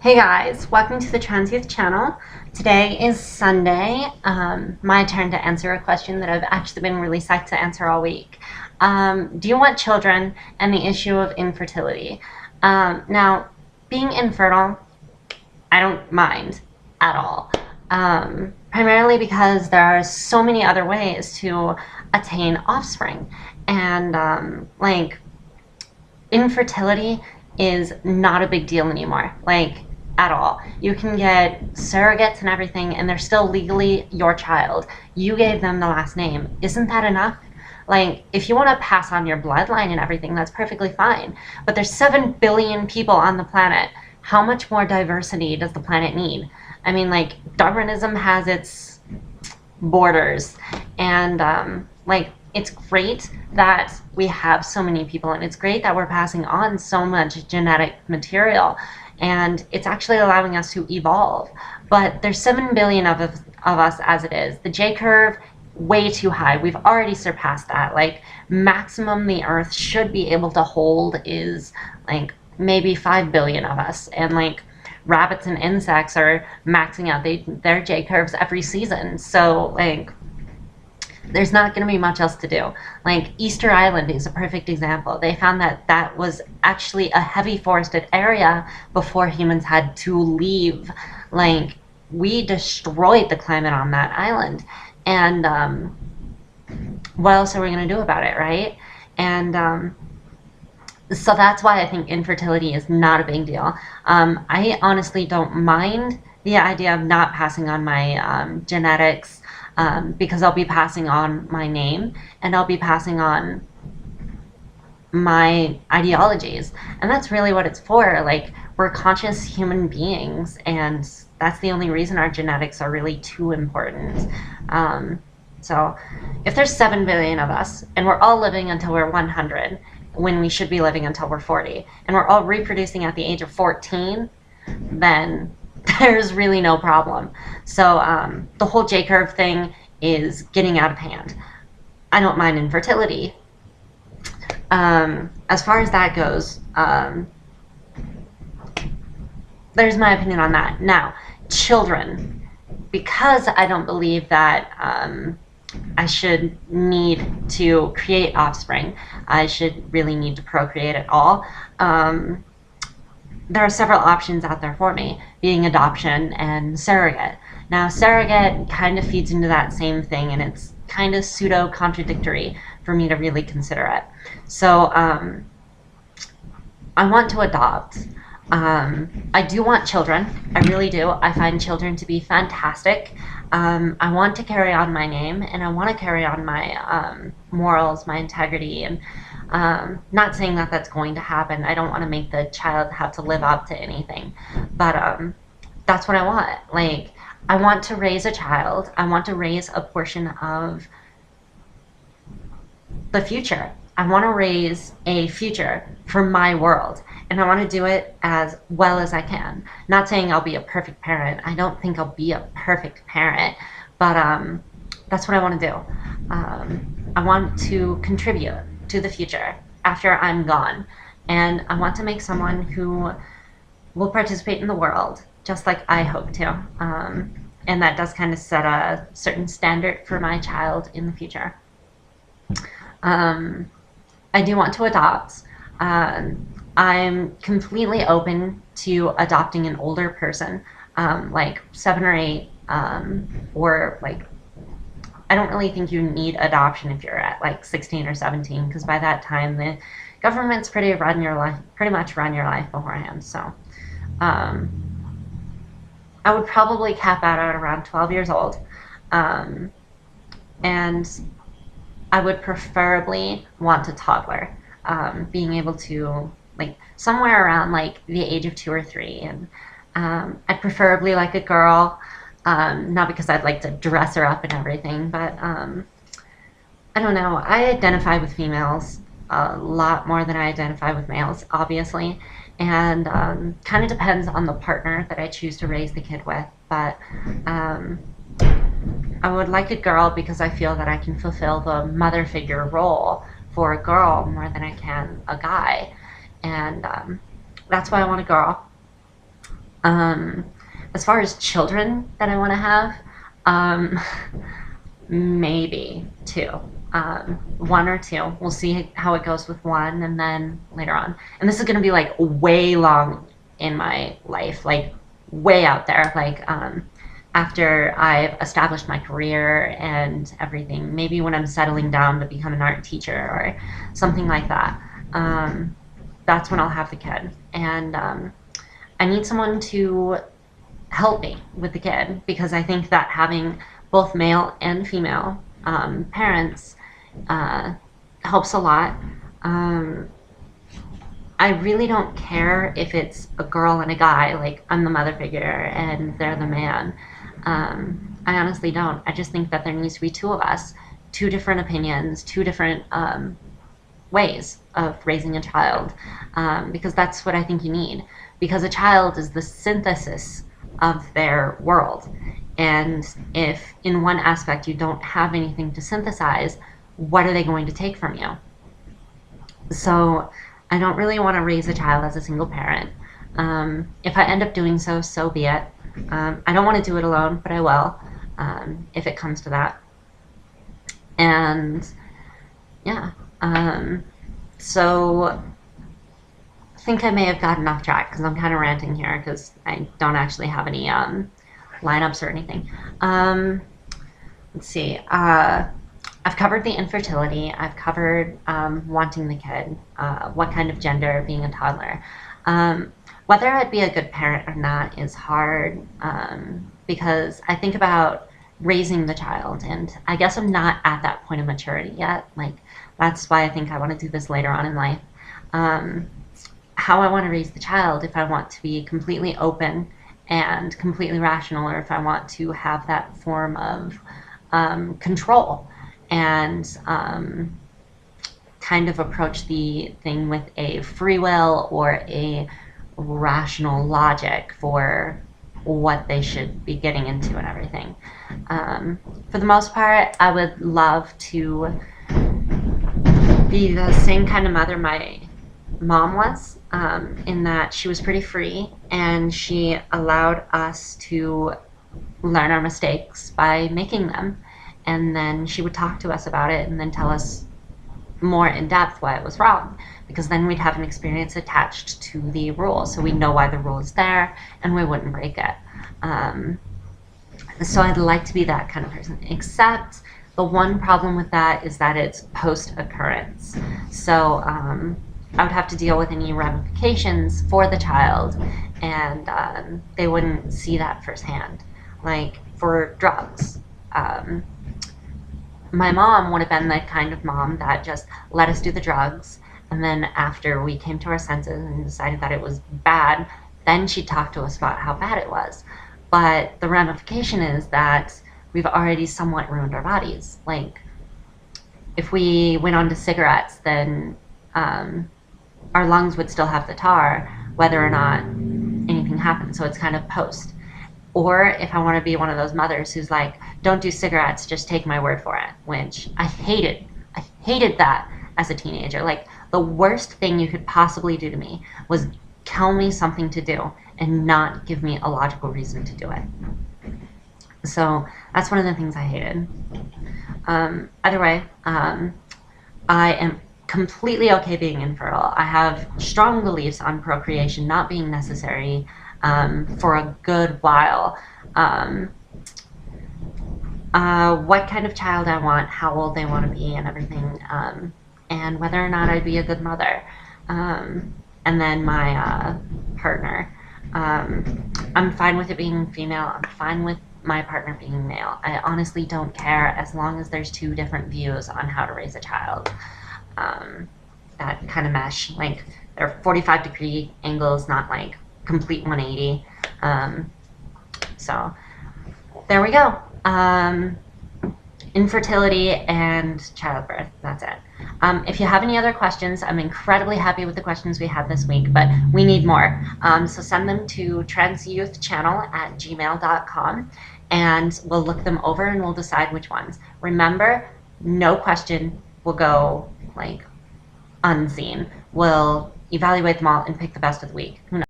Hey guys, welcome to the Trans Youth channel. Today is Sunday, my turn to answer a question that I've actually been really psyched to answer all week. Do you want children, and the issue of infertility? Now, being infertile, I don't mind at all. Primarily because there are so many other ways to attain offspring. And infertility is not a big deal anymore. At all. You can get surrogates and everything, and they're still legally your child. You gave them the last name. Isn't that enough? If you want to pass on your bloodline and everything, that's perfectly fine. But there's 7 billion people on the planet. How much more diversity does the planet need? I mean, Darwinism has its borders, and it's great that we have so many people, and it's great that we're passing on so much genetic material, and it's actually allowing us to evolve. But there's 7 billion of us as it is. The J curve, way too high. We've already surpassed that. Maximum the Earth should be able to hold is maybe 5 billion of us, and rabbits and insects are maxing out their J curves every season. So there's not going to be much else to do. Easter Island is a perfect example. They found that that was actually a heavy forested area before humans had to leave. We destroyed the climate on that island. And what else are we going to do about it, right? And so that's why I think infertility is not a big deal. I honestly don't mind the idea of not passing on my genetics, because I'll be passing on my name, and I'll be passing on my ideologies. And that's really what it's for. We're conscious human beings, and that's the only reason our genetics are really too important. So if there's 7 billion of us, and we're all living until we're 100, when we should be living until we're 40, and we're all reproducing at the age of 14, then there's really no problem. So the whole J-curve thing is getting out of hand. I don't mind infertility. As far as that goes, there's my opinion on that. Now, children, because I don't believe that I should need to create offspring, I should really need to procreate at all. There are several options out there for me, being adoption and surrogate. Now, surrogate kind of feeds into that same thing, and it's kind of pseudo-contradictory for me to really consider it. So I want to adopt. I do want children. I really do. I find children to be fantastic. I want to carry on my name, and I want to carry on my morals, my integrity, and not saying that that's going to happen. I don't want to make the child have to live up to anything, but that's what I want. I want to raise a child. I want to raise a portion of the future. I want to raise a future for my world, and I want to do it as well as I can. Not saying I'll be a perfect parent. I don't think I'll be a perfect parent, but that's what I want to do. I want to contribute to the future after I'm gone, and I want to make someone who will participate in the world just like I hope to, and that does kind of set a certain standard for my child in the future. I do want to adopt. I'm completely open to adopting an older person, 7 or 8, or I don't really think you need adoption if you're at 16 or 17, because by that time the government's pretty much run your life beforehand. So I would probably cap out at around 12 years old, and I would preferably want a toddler, being able to somewhere around the age of 2 or 3, and I'd preferably like a girl. Not because I'd like to dress her up and everything, but I don't know. I identify with females a lot more than I identify with males, obviously, and kind of depends on the partner that I choose to raise the kid with. But I would like a girl because I feel that I can fulfill the mother figure role for a girl more than I can a guy, and that's why I want a girl. Um, as far as children that I want to have, um, maybe two. One or two. We'll see how it goes with one, and then later on. And this is going to be like way long in my life, like way out there. Like after I've established my career and everything, maybe when I'm settling down to become an art teacher or something like that. That's when I'll have the kid. And I need someone to help me with the kid because I think that having both male and female parents helps a lot. I really don't care if it's a girl and a guy, like I'm the mother figure and they're the man. I honestly don't. I just think that there needs to be two of us, two different opinions, two different ways of raising a child, because that's what I think you need. Because a child is the synthesis of their world. And if in one aspect you don't have anything to synthesize, what are they going to take from you? So I don't really want to raise a child as a single parent. If I end up doing so, so be it. I don't want to do it alone, but I will, if it comes to that. And yeah, so I think I may have gotten off track because I'm kind of ranting here because I don't actually have any lineups or anything. Let's see. I've covered the infertility. I've covered wanting the kid, what kind of gender, being a toddler. Whether I'd be a good parent or not is hard because I think about raising the child, and I guess I'm not at that point of maturity yet. Like that's why I think I want to do this later on in life. How I want to raise the child, if I want to be completely open and completely rational, or if I want to have that form of control and kind of approach the thing with a free will or a rational logic for what they should be getting into and everything. For the most part, I would love to be the same kind of mother my mom was, in that she was pretty free and she allowed us to learn our mistakes by making them. And then she would talk to us about it and then tell us more in depth why it was wrong, because then we'd have an experience attached to the rule, so we'd know why the rule is there and we wouldn't break it. So I'd like to be that kind of person, except the one problem with that is that it's post-occurrence. So I would have to deal with any ramifications for the child, and they wouldn't see that firsthand. Like for drugs, my mom would have been the kind of mom that just let us do the drugs, and then after we came to our senses and decided that it was bad, then she'd talk to us about how bad it was. But the ramification is that we've already somewhat ruined our bodies. Like if we went on to cigarettes, then our lungs would still have the tar whether or not anything happened, so it's kind of post. Or if I want to be one of those mothers who's like, don't do cigarettes, just take my word for it, which I hated. I hated that as a teenager. Like the worst thing you could possibly do to me was tell me something to do and not give me a logical reason to do it. So that's one of the things I hated. Either way, I am completely okay being infertile. I have strong beliefs on procreation not being necessary for a good while. What kind of child I want, how old they want to be, and everything, and whether or not I'd be a good mother. And then my partner. I'm fine with it being female. I'm fine with my partner being male. I honestly don't care as long as there's two different views on how to raise a child. That kind of mesh. Like they're 45-degree angles, not like complete 180. So there we go. Infertility and childbirth. That's it. If you have any other questions, I'm incredibly happy with the questions we had this week, but we need more. So send them to transyouthchannel@gmail.com and we'll look them over and we'll decide which ones. Remember, no question will go like unseen. We'll evaluate them all and pick the best of the week. Who knows?